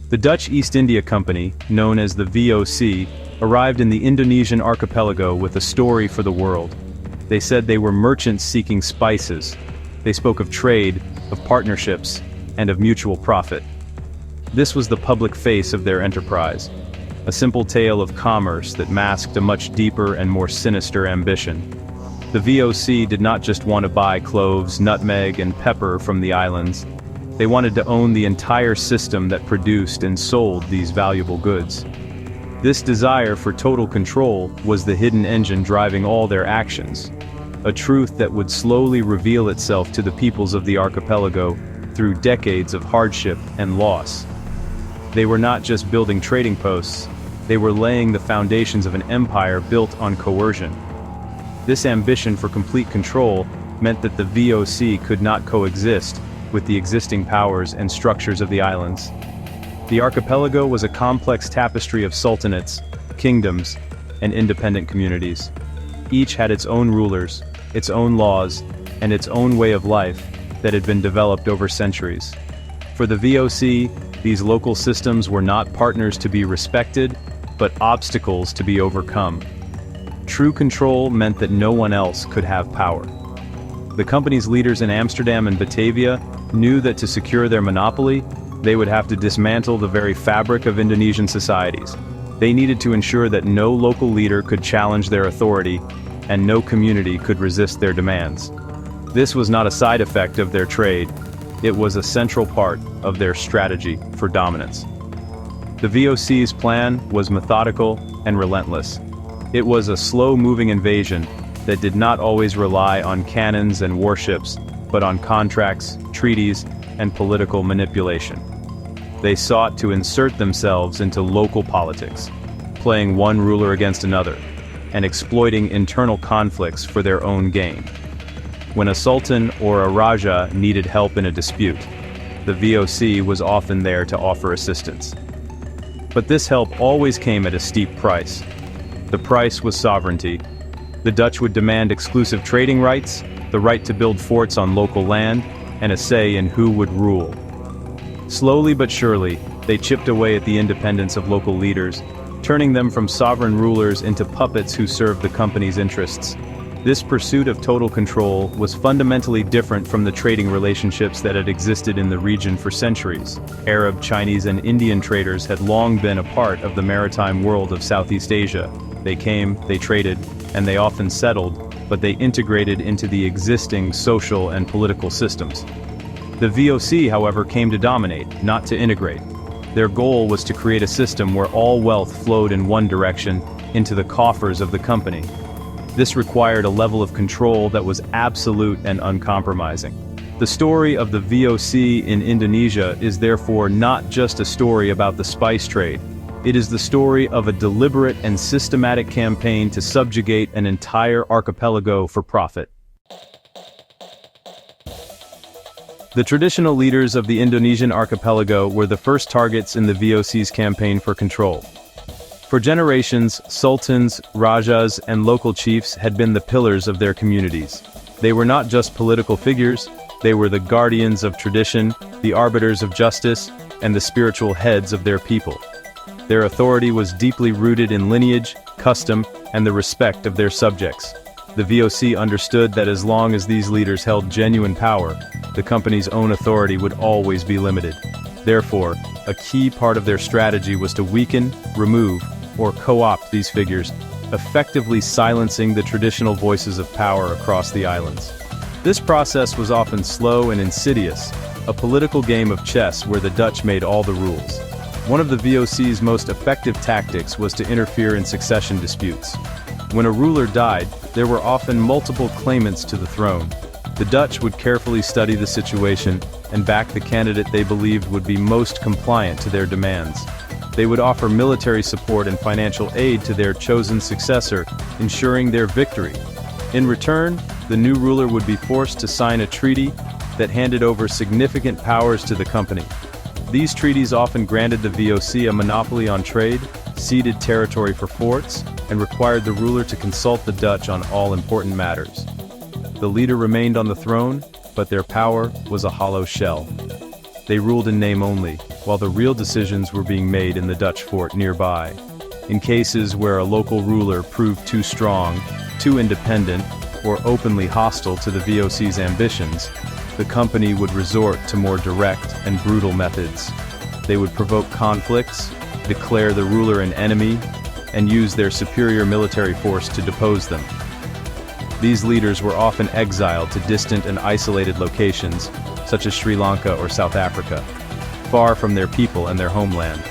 The Dutch East India Company, known as the VOC, arrived in the Indonesian archipelago with a story for the world. They said they were merchants seeking spices. They spoke of trade, of partnerships, and of mutual profit. This was the public face of their enterprise, a simple tale of commerce that masked a much deeper and more sinister ambition. The VOC did not just want to buy cloves, nutmeg, and pepper from the islands. They wanted to own the entire system that produced and sold these valuable goods. This desire for total control was the hidden engine driving all their actions, a truth that would slowly reveal itself to the peoples of the archipelago through decades of hardship and loss. They were not just building trading posts, they were laying the foundations of an empire built on coercion. This ambition for complete control meant that the VOC could not coexist with the existing powers and structures of the islands. The archipelago was a complex tapestry of sultanates, kingdoms, and independent communities. Each had its own rulers, its own laws, and its own way of life that had been developed over centuries. For the VOC, these local systems were not partners to be respected, but obstacles to be overcome. True control meant that no one else could have power. The company's leaders in Amsterdam and Batavia knew that to secure their monopoly, they would have to dismantle the very fabric of Indonesian societies. They needed to ensure that no local leader could challenge their authority, and no community could resist their demands. This was not a side effect of their trade, it was a central part of their strategy for dominance. The VOC's plan was methodical and relentless. It was a slow-moving invasion that did not always rely on cannons and warships, but on contracts, treaties, and political manipulation. They sought to insert themselves into local politics, playing one ruler against another, and exploiting internal conflicts for their own gain. When a sultan or a raja needed help in a dispute, the VOC was often there to offer assistance. But this help always came at a steep price. The price was sovereignty. The Dutch would demand exclusive trading rights, the right to build forts on local land, and a say in who would rule. Slowly but surely, they chipped away at the independence of local leaders, turning them from sovereign rulers into puppets who served the company's interests. This pursuit of total control was fundamentally different from the trading relationships that had existed in the region for centuries. Arab, Chinese, and Indian traders had long been a part of the maritime world of Southeast Asia. They came, they traded, and they often settled, but they integrated into the existing social and political systems. The VOC, however, came to dominate, not to integrate. Their goal was to create a system where all wealth flowed in one direction, into the coffers of the company. This required a level of control that was absolute and uncompromising. The story of the VOC in Indonesia is therefore not just a story about the spice trade. It is the story of a deliberate and systematic campaign to subjugate an entire archipelago for profit. The traditional leaders of the Indonesian archipelago were the first targets in the VOC's campaign for control. For generations, sultans, rajas, and local chiefs had been the pillars of their communities. They were not just political figures, they were the guardians of tradition, the arbiters of justice, and the spiritual heads of their people. Their authority was deeply rooted in lineage, custom, and the respect of their subjects. The VOC understood that as long as these leaders held genuine power, the company's own authority would always be limited. Therefore, a key part of their strategy was to weaken, remove, or co-opt these figures, effectively silencing the traditional voices of power across the islands. This process was often slow and insidious, a political game of chess where the Dutch made all the rules. One of the VOC's most effective tactics was to interfere in succession disputes. When a ruler died, there were often multiple claimants to the throne. The Dutch would carefully study the situation and back the candidate they believed would be most compliant to their demands. They would offer military support and financial aid to their chosen successor, ensuring their victory. In return, the new ruler would be forced to sign a treaty that handed over significant powers to the company. These treaties often granted the VOC a monopoly on trade, ceded territory for forts, and required the ruler to consult the Dutch on all important matters. The leader remained on the throne, but their power was a hollow shell. They ruled in name only, while the real decisions were being made in the Dutch fort nearby. In cases where a local ruler proved too strong, too independent, or openly hostile to the VOC's ambitions, the company would resort to more direct and brutal methods. They would provoke conflicts, declare the ruler an enemy, and use their superior military force to depose them. These leaders were often exiled to distant and isolated locations, such as Sri Lanka or South Africa, far from their people and their homeland.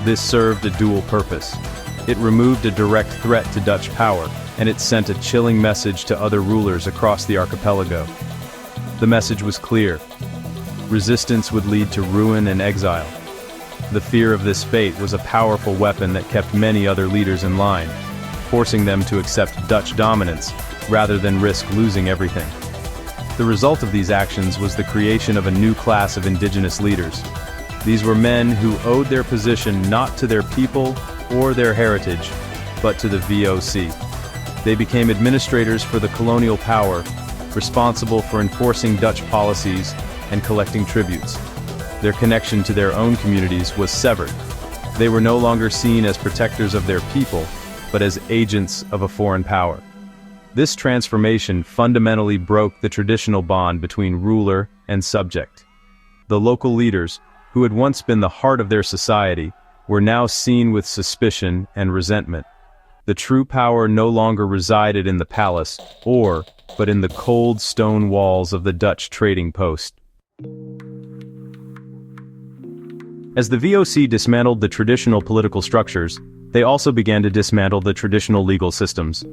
This served a dual purpose. It removed a direct threat to Dutch power, and it sent a chilling message to other rulers across the archipelago. The message was clear. Resistance would lead to ruin and exile. The fear of this fate was a powerful weapon that kept many other leaders in line, forcing them to accept Dutch dominance rather than risk losing everything. The result of these actions was the creation of a new class of indigenous leaders. These were men who owed their position not to their people or their heritage, but to the VOC. They became administrators for the colonial power, responsible for enforcing Dutch policies and collecting tributes. Their connection to their own communities was severed. They were no longer seen as protectors of their people, but as agents of a foreign power. This transformation fundamentally broke the traditional bond between ruler and subject. The local leaders, who had once been the heart of their society, were now seen with suspicion and resentment. The true power no longer resided in the palace, but in the cold stone walls of the Dutch trading post. As the VOC dismantled the traditional political structures, they also began to dismantle the traditional legal systems.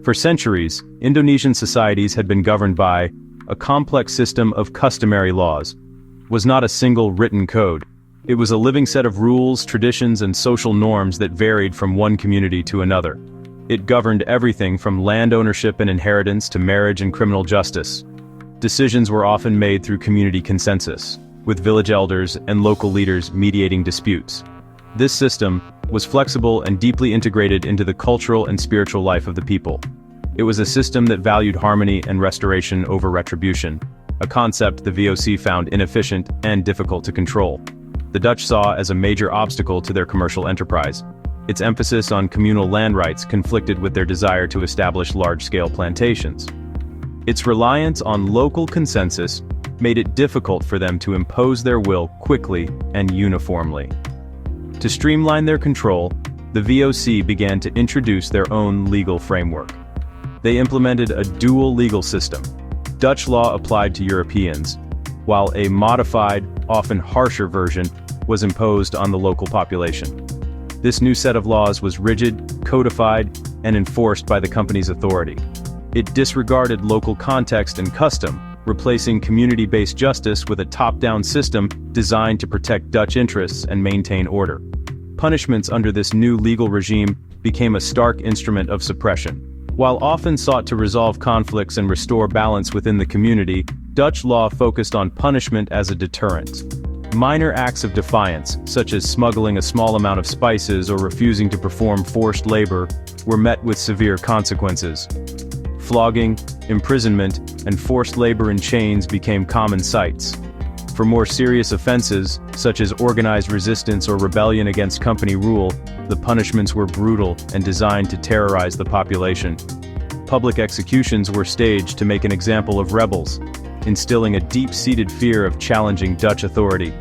For centuries, Indonesian societies had been governed by a complex system of customary laws. It was not a single written code. It was a living set of rules, traditions, and social norms that varied from one community to another. It governed everything from land ownership and inheritance to marriage and criminal justice. Decisions were often made through community consensus, with village elders and local leaders mediating disputes. This system was flexible and deeply integrated into the cultural and spiritual life of the people. It was a system that valued harmony and restoration over retribution, a concept the VOC found inefficient and difficult to control. The Dutch saw as a major obstacle to their commercial enterprise. Its emphasis on communal land rights conflicted with their desire to establish large-scale plantations. Its reliance on local consensus made it difficult for them to impose their will quickly and uniformly. To streamline their control, the VOC began to introduce their own legal framework. They implemented a dual legal system. Dutch law applied to Europeans, while a modified, often harsher version was imposed on the local population. This new set of laws was rigid, codified, and enforced by the company's authority. It disregarded local context and custom, replacing community-based justice with a top-down system designed to protect Dutch interests and maintain order. Punishments under this new legal regime became a stark instrument of suppression. While often sought to resolve conflicts and restore balance within the community, Dutch law focused on punishment as a deterrent. Minor acts of defiance, such as smuggling a small amount of spices or refusing to perform forced labor, were met with severe consequences. Flogging, imprisonment, and forced labor in chains became common sights. For more serious offenses, such as organized resistance or rebellion against company rule, the punishments were brutal and designed to terrorize the population. Public executions were staged to make an example of rebels, instilling a deep-seated fear of challenging Dutch authority.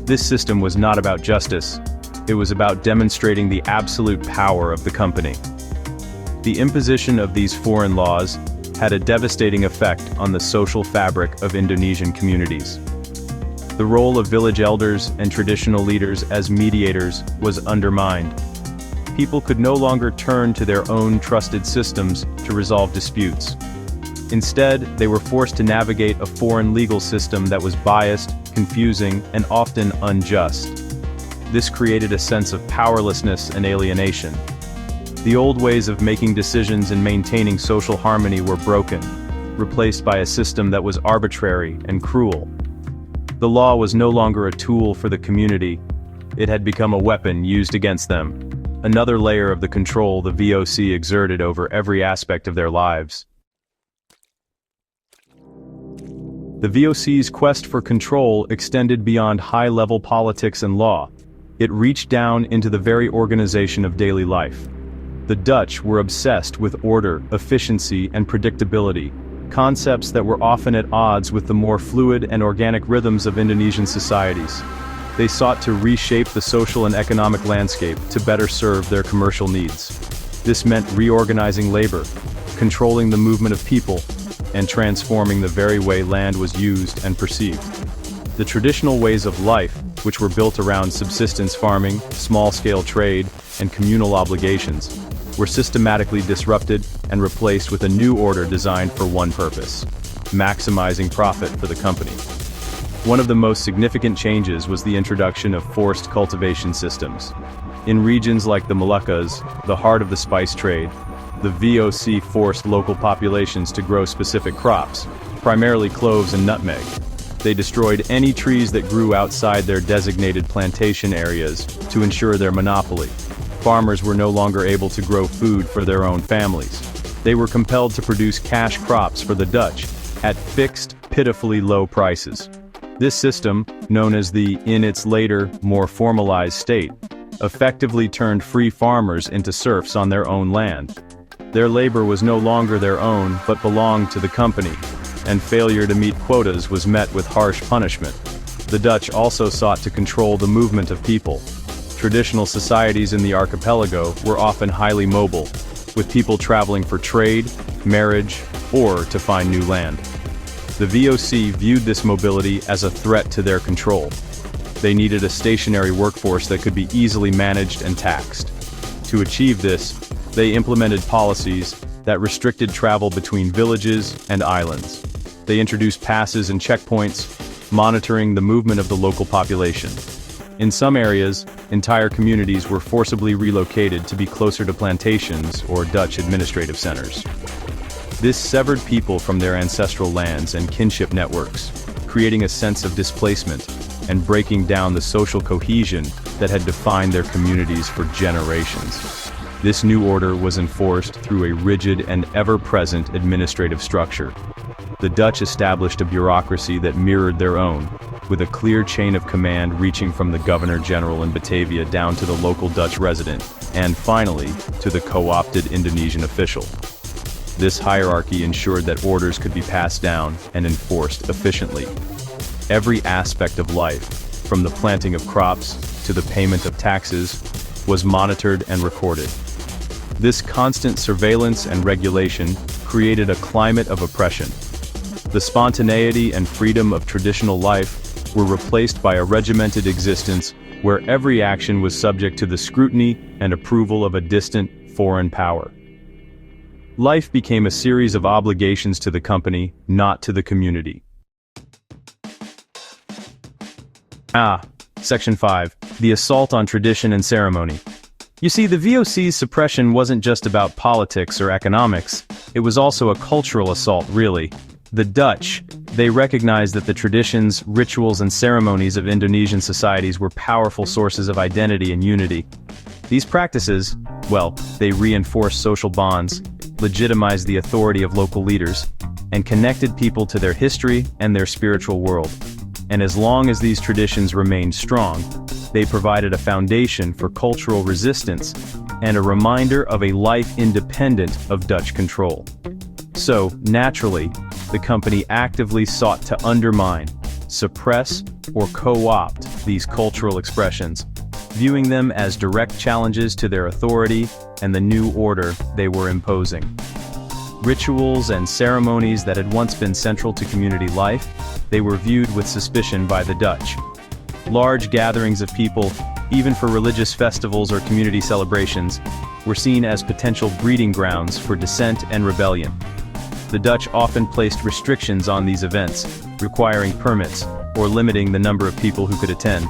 This system was not about justice. It was about demonstrating the absolute power of the company. The imposition of these foreign laws had a devastating effect on the social fabric of Indonesian communities. The role of village elders and traditional leaders as mediators was undermined. People could no longer turn to their own trusted systems to resolve disputes. Instead, they were forced to navigate a foreign legal system that was biased, confusing, and often unjust. This created a sense of powerlessness and alienation. The old ways of making decisions and maintaining social harmony were broken, replaced by a system that was arbitrary and cruel. The law was no longer a tool for the community. It had become a weapon used against them, another layer of the control the VOC exerted over every aspect of their lives. The VOC's quest for control extended beyond high-level politics and law. It reached down into the very organization of daily life. The Dutch were obsessed with order, efficiency, and predictability, concepts that were often at odds with the more fluid and organic rhythms of Indonesian societies. They sought to reshape the social and economic landscape to better serve their commercial needs. This meant reorganizing labor, controlling the movement of people, and transforming the very way land was used and perceived. The traditional ways of life, which were built around subsistence farming, small-scale trade, and communal obligations, were systematically disrupted and replaced with a new order designed for one purpose: maximizing profit for the company. One of the most significant changes was the introduction of forced cultivation systems. In regions like the Moluccas, the heart of the spice trade, the VOC forced local populations to grow specific crops, primarily cloves and nutmeg. They destroyed any trees that grew outside their designated plantation areas to ensure their monopoly. Farmers were no longer able to grow food for their own families. They were compelled to produce cash crops for the Dutch at fixed, pitifully low prices. This system, known as the in its later, more formalized state, effectively turned free farmers into serfs on their own land. Their labor was no longer their own but belonged to the company, and failure to meet quotas was met with harsh punishment. The Dutch also sought to control the movement of people. Traditional societies in the archipelago were often highly mobile, with people traveling for trade, marriage, or to find new land. The VOC viewed this mobility as a threat to their control. They needed a stationary workforce that could be easily managed and taxed. To achieve this, they implemented policies that restricted travel between villages and islands. They introduced passes and checkpoints, monitoring the movement of the local population. In some areas, entire communities were forcibly relocated to be closer to plantations or Dutch administrative centers. This severed people from their ancestral lands and kinship networks, creating a sense of displacement and breaking down the social cohesion that had defined their communities for generations. This new order was enforced through a rigid and ever-present administrative structure. The Dutch established a bureaucracy that mirrored their own, with a clear chain of command reaching from the Governor-General in Batavia down to the local Dutch resident, and finally, to the co-opted Indonesian official. This hierarchy ensured that orders could be passed down and enforced efficiently. Every aspect of life, from the planting of crops to the payment of taxes, was monitored and recorded. This constant surveillance and regulation created a climate of oppression. The spontaneity and freedom of traditional life were replaced by a regimented existence where every action was subject to the scrutiny and approval of a distant, foreign power. Life became a series of obligations to the company, not to the community. Section 5. The assault on tradition and ceremony. You see, the VOC's suppression wasn't just about politics or economics, it was also a cultural assault, really. The Dutch, they recognized that the traditions, rituals, and ceremonies of Indonesian societies were powerful sources of identity and unity. These practices, well, they reinforced social bonds, legitimized the authority of local leaders, and connected people to their history and their spiritual world. And as long as these traditions remained strong, they provided a foundation for cultural resistance and a reminder of a life independent of Dutch control. So, naturally, the company actively sought to undermine, suppress, or co-opt these cultural expressions, viewing them as direct challenges to their authority and the new order they were imposing. Rituals and ceremonies that had once been central to community life, they were viewed with suspicion by the Dutch. Large gatherings of people, even for religious festivals or community celebrations, were seen as potential breeding grounds for dissent and rebellion. The Dutch often placed restrictions on these events, requiring permits or limiting the number of people who could attend.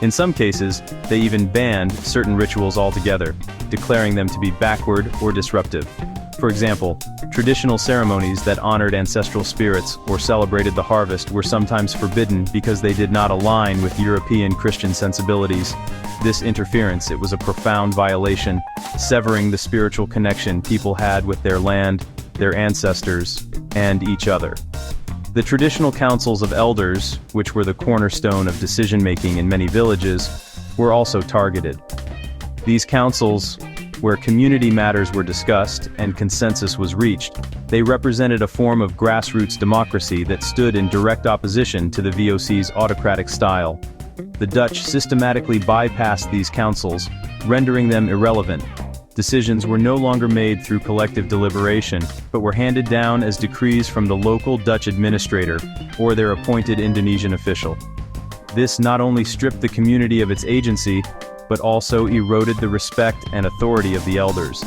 In some cases, they even banned certain rituals altogether, declaring them to be backward or disruptive. For example, traditional ceremonies that honored ancestral spirits or celebrated the harvest were sometimes forbidden because they did not align with European Christian sensibilities. This interference, it was a profound violation, severing the spiritual connection people had with their land, their ancestors, and each other. The traditional councils of elders, which were the cornerstone of decision-making in many villages, were also targeted. These councils, where community matters were discussed and consensus was reached, they represented a form of grassroots democracy that stood in direct opposition to the VOC's autocratic style. The Dutch systematically bypassed these councils, rendering them irrelevant. Decisions were no longer made through collective deliberation, but were handed down as decrees from the local Dutch administrator or their appointed Indonesian official. This not only stripped the community of its agency, but also eroded the respect and authority of the elders.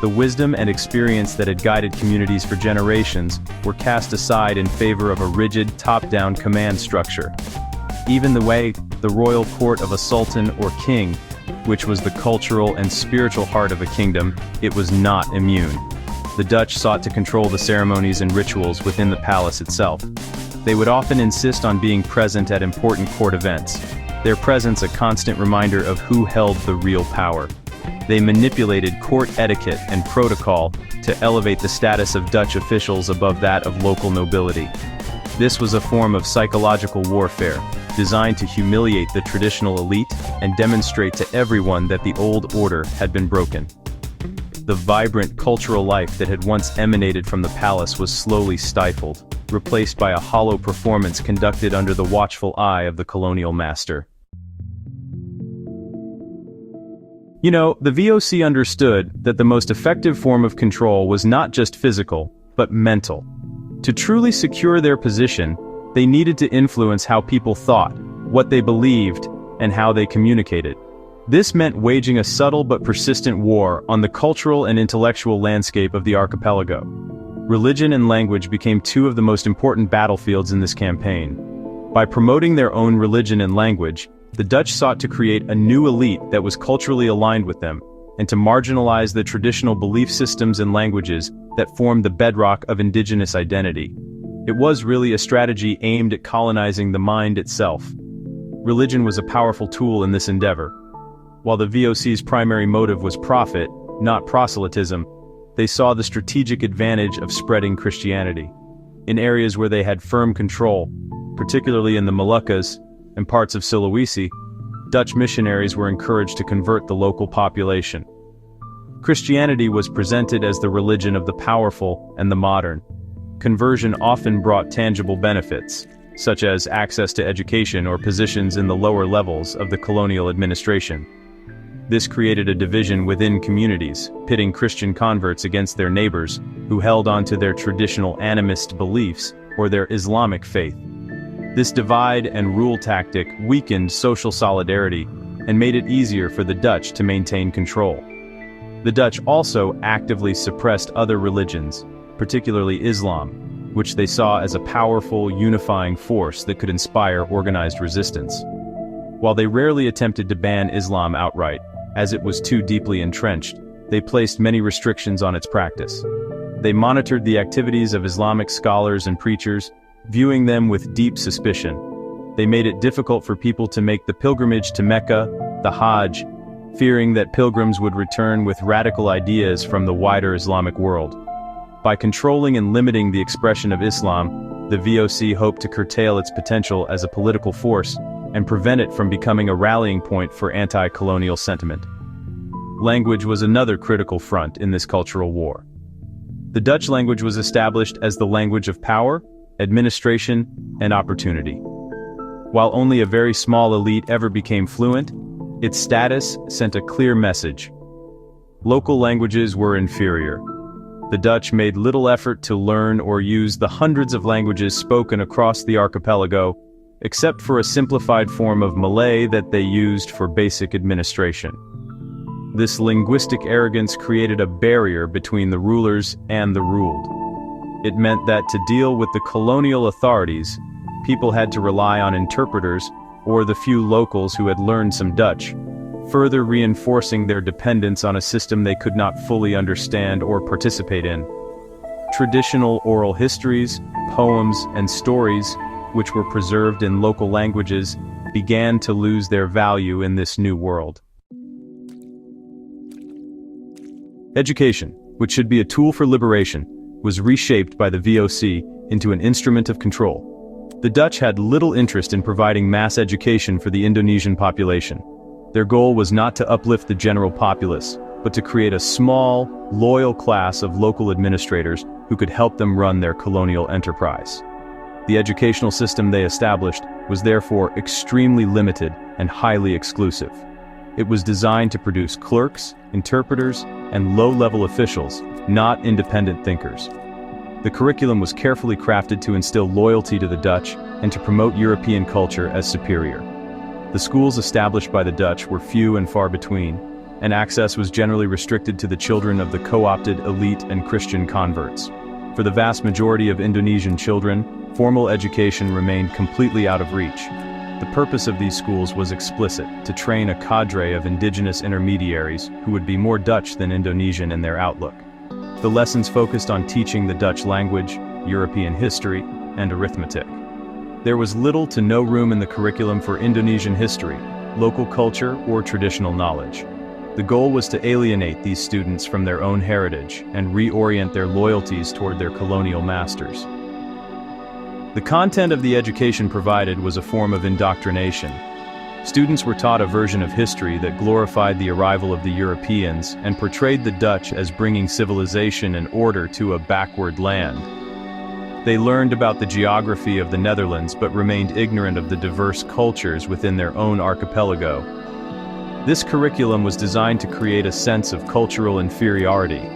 The wisdom and experience that had guided communities for generations were cast aside in favor of a rigid, top-down command structure. Even the royal court of a sultan or king, which was the cultural and spiritual heart of a kingdom, it was not immune. The Dutch sought to control the ceremonies and rituals within the palace itself. They would often insist on being present at important court events, their presence a constant reminder of who held the real power. They manipulated court etiquette and protocol to elevate the status of Dutch officials above that of local nobility. This was a form of psychological warfare, designed to humiliate the traditional elite and demonstrate to everyone that the old order had been broken. The vibrant cultural life that had once emanated from the palace was slowly stifled, replaced by a hollow performance conducted under the watchful eye of the colonial master. The VOC understood that the most effective form of control was not just physical, but mental. To truly secure their position, they needed to influence how people thought, what they believed, and how they communicated. This meant waging a subtle but persistent war on the cultural and intellectual landscape of the archipelago. Religion and language became two of the most important battlefields in this campaign. By promoting their own religion and language, the Dutch sought to create a new elite that was culturally aligned with them, and to marginalize the traditional belief systems and languages that formed the bedrock of indigenous identity. It was really a strategy aimed at colonizing the mind itself. Religion was a powerful tool in this endeavor. While the VOC's primary motive was profit, not proselytism, they saw the strategic advantage of spreading Christianity. In areas where they had firm control, particularly in the Moluccas and parts of Sulawesi, Dutch missionaries were encouraged to convert the local population. Christianity was presented as the religion of the powerful and the modern. Conversion often brought tangible benefits, such as access to education or positions in the lower levels of the colonial administration. This created a division within communities, pitting Christian converts against their neighbors, who held on to their traditional animist beliefs or their Islamic faith. This divide and rule tactic weakened social solidarity and made it easier for the Dutch to maintain control. The Dutch also actively suppressed other religions, particularly Islam, which they saw as a powerful, unifying force that could inspire organized resistance. While they rarely attempted to ban Islam outright, as it was too deeply entrenched, they placed many restrictions on its practice. They monitored the activities of Islamic scholars and preachers, viewing them with deep suspicion. They made it difficult for people to make the pilgrimage to Mecca, the Hajj, fearing that pilgrims would return with radical ideas from the wider Islamic world. By controlling and limiting the expression of Islam, the VOC hoped to curtail its potential as a political force and prevent it from becoming a rallying point for anti-colonial sentiment. Language was another critical front in this cultural war. The Dutch language was established as the language of power, administration, and opportunity. While only a very small elite ever became fluent, its status sent a clear message. Local languages were inferior. The Dutch made little effort to learn or use the hundreds of languages spoken across the archipelago, except for a simplified form of Malay that they used for basic administration. This linguistic arrogance created a barrier between the rulers and the ruled. It meant that to deal with the colonial authorities, people had to rely on interpreters or the few locals who had learned some Dutch, further reinforcing their dependence on a system they could not fully understand or participate in. Traditional oral histories, poems, and stories, which were preserved in local languages, began to lose their value in this new world. Education, which should be a tool for liberation, was reshaped by the VOC into an instrument of control. The Dutch had little interest in providing mass education for the Indonesian population. Their goal was not to uplift the general populace, but to create a small, loyal class of local administrators who could help them run their colonial enterprise. The educational system they established was therefore extremely limited and highly exclusive. It was designed to produce clerks, interpreters, and low-level officials, not independent thinkers. The curriculum was carefully crafted to instill loyalty to the Dutch and to promote European culture as superior. The schools established by the Dutch were few and far between, and access was generally restricted to the children of the co-opted elite and Christian converts. For the vast majority of Indonesian children, formal education remained completely out of reach. The purpose of these schools was explicit: to train a cadre of indigenous intermediaries who would be more Dutch than Indonesian in their outlook. The lessons focused on teaching the Dutch language, European history, and arithmetic. There was little to no room in the curriculum for Indonesian history, local culture, or traditional knowledge. The goal was to alienate these students from their own heritage and reorient their loyalties toward their colonial masters. The content of the education provided was a form of indoctrination. Students were taught a version of history that glorified the arrival of the Europeans and portrayed the Dutch as bringing civilization and order to a backward land. They learned about the geography of the Netherlands but remained ignorant of the diverse cultures within their own archipelago. This curriculum was designed to create a sense of cultural inferiority.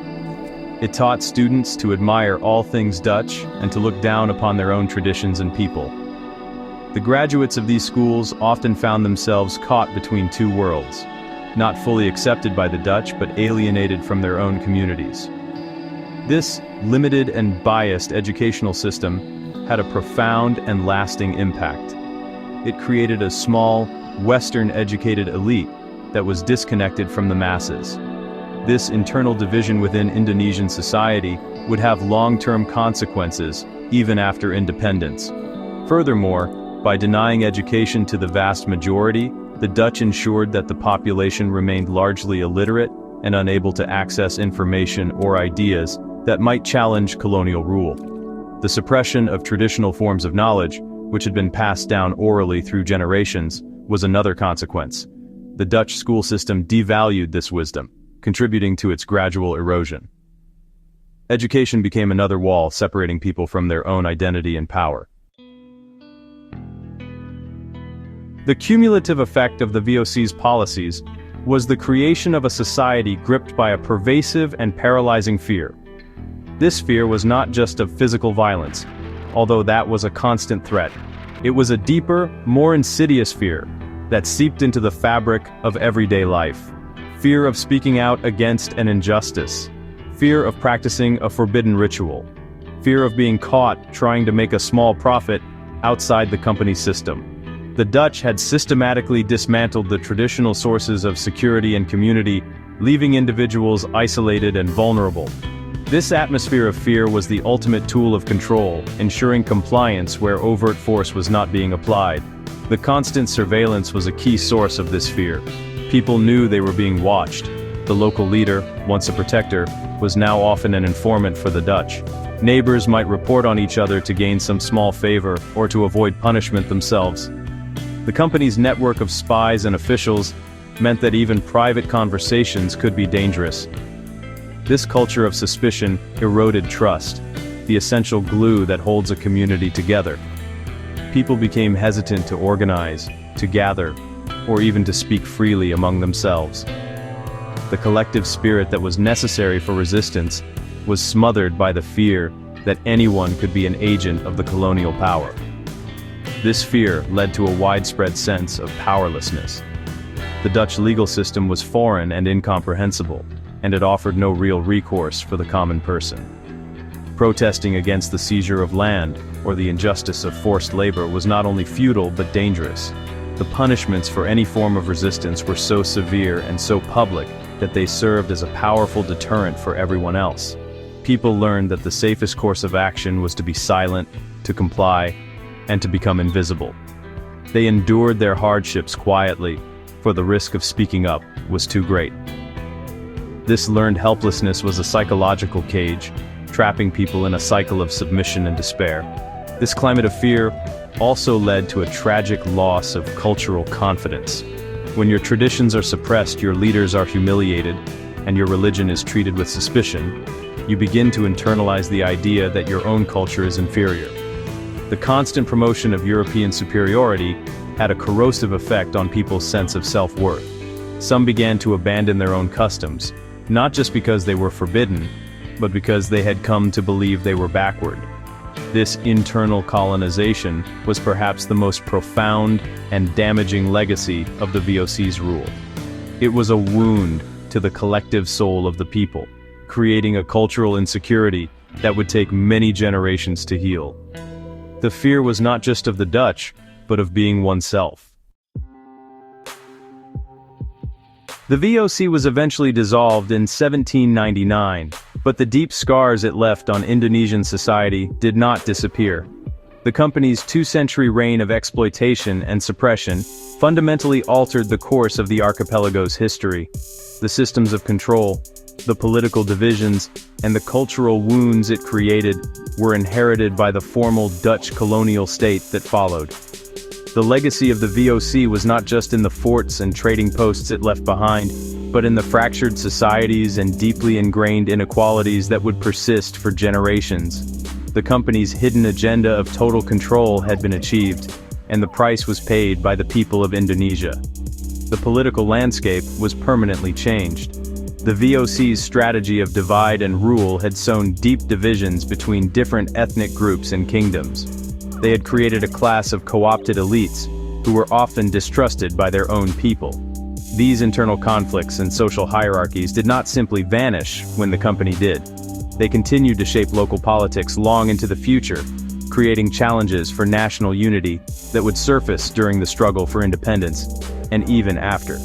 It taught students to admire all things Dutch and to look down upon their own traditions and people. The graduates of these schools often found themselves caught between two worlds, not fully accepted by the Dutch but alienated from their own communities. This limited and biased educational system had a profound and lasting impact. It created a small, Western-educated elite that was disconnected from the masses. This internal division within Indonesian society would have long-term consequences even after independence. Furthermore, by denying education to the vast majority, the Dutch ensured that the population remained largely illiterate and unable to access information or ideas that might challenge colonial rule. The suppression of traditional forms of knowledge, which had been passed down orally through generations, was another consequence. The Dutch school system devalued this wisdom, contributing to its gradual erosion. Education became another wall separating people from their own identity and power. The cumulative effect of the VOC's policies was the creation of a society gripped by a pervasive and paralyzing fear. This fear was not just of physical violence, although that was a constant threat. It was a deeper, more insidious fear that seeped into the fabric of everyday life. Fear of speaking out against an injustice. Fear of practicing a forbidden ritual. Fear of being caught trying to make a small profit outside the company system. The Dutch had systematically dismantled the traditional sources of security and community, leaving individuals isolated and vulnerable. This atmosphere of fear was the ultimate tool of control, ensuring compliance where overt force was not being applied. The constant surveillance was a key source of this fear. People knew they were being watched. The local leader, once a protector, was now often an informant for the Dutch. Neighbors might report on each other to gain some small favor or to avoid punishment themselves. The company's network of spies and officials meant that even private conversations could be dangerous. This culture of suspicion eroded trust, the essential glue that holds a community together. People became hesitant to organize, to gather, or even to speak freely among themselves. The collective spirit that was necessary for resistance was smothered by the fear that anyone could be an agent of the colonial power. This fear led to a widespread sense of powerlessness. The Dutch legal system was foreign and incomprehensible, and it offered no real recourse for the common person. Protesting against the seizure of land or the injustice of forced labor was not only futile but dangerous. The punishments for any form of resistance were so severe and so public that they served as a powerful deterrent for everyone else. People learned that the safest course of action was to be silent, to comply, and to become invisible. They endured their hardships quietly, for the risk of speaking up was too great. This learned helplessness was a psychological cage, trapping people in a cycle of submission and despair. This climate of fear also led to a tragic loss of cultural confidence. When your traditions are suppressed, your leaders are humiliated, and your religion is treated with suspicion, you begin to internalize the idea that your own culture is inferior. The constant promotion of European superiority had a corrosive effect on people's sense of self-worth. Some began to abandon their own customs, not just because they were forbidden, but because they had come to believe they were backward. This internal colonization was perhaps the most profound and damaging legacy of the VOC's rule. It was a wound to the collective soul of the people, creating a cultural insecurity that would take many generations to heal. The fear was not just of the Dutch, but of being oneself. The VOC was eventually dissolved in 1799, but the deep scars it left on Indonesian society did not disappear. The company's two-century reign of exploitation and suppression fundamentally altered the course of the archipelago's history. The systems of control, the political divisions, and the cultural wounds it created were inherited by the formal Dutch colonial state that followed. The legacy of the VOC was not just in the forts and trading posts it left behind, but in the fractured societies and deeply ingrained inequalities that would persist for generations. The company's hidden agenda of total control had been achieved, and the price was paid by the people of Indonesia. The political landscape was permanently changed. The VOC's strategy of divide and rule had sown deep divisions between different ethnic groups and kingdoms. They had created a class of co-opted elites, who were often distrusted by their own people. These internal conflicts and social hierarchies did not simply vanish when the company did. They continued to shape local politics long into the future, creating challenges for national unity that would surface during the struggle for independence, and even after.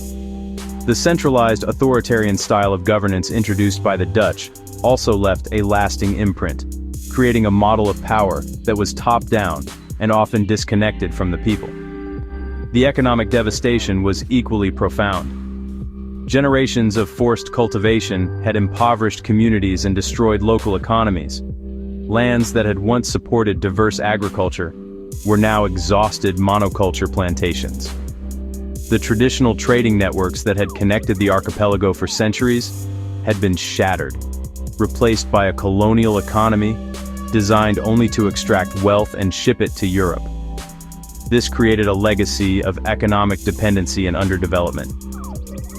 The centralized authoritarian style of governance introduced by the Dutch also left a lasting imprint, creating a model of power that was top-down and often disconnected from the people. The economic devastation was equally profound. Generations of forced cultivation had impoverished communities and destroyed local economies. Lands that had once supported diverse agriculture were now exhausted monoculture plantations. The traditional trading networks that had connected the archipelago for centuries had been shattered, replaced by a colonial economy designed only to extract wealth and ship it to Europe. This created a legacy of economic dependency and underdevelopment.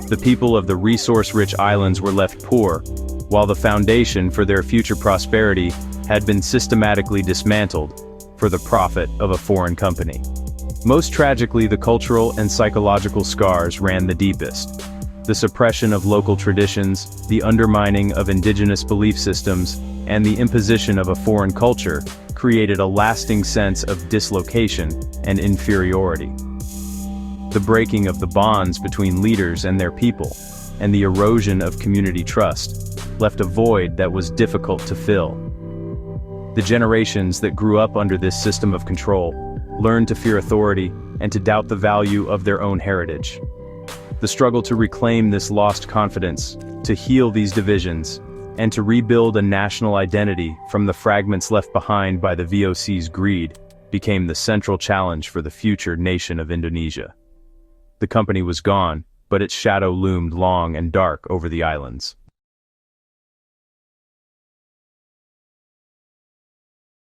The people of the resource-rich islands were left poor, while the foundation for their future prosperity had been systematically dismantled for the profit of a foreign company. Most tragically, the cultural and psychological scars ran the deepest. The suppression of local traditions, the undermining of indigenous belief systems, and the imposition of a foreign culture created a lasting sense of dislocation and inferiority. The breaking of the bonds between leaders and their people, and the erosion of community trust, left a void that was difficult to fill. The generations that grew up under this system of control learned to fear authority and to doubt the value of their own heritage. The struggle to reclaim this lost confidence, to heal these divisions, and to rebuild a national identity from the fragments left behind by the VOC's greed became the central challenge for the future nation of Indonesia. The company was gone, but its shadow loomed long and dark over the islands.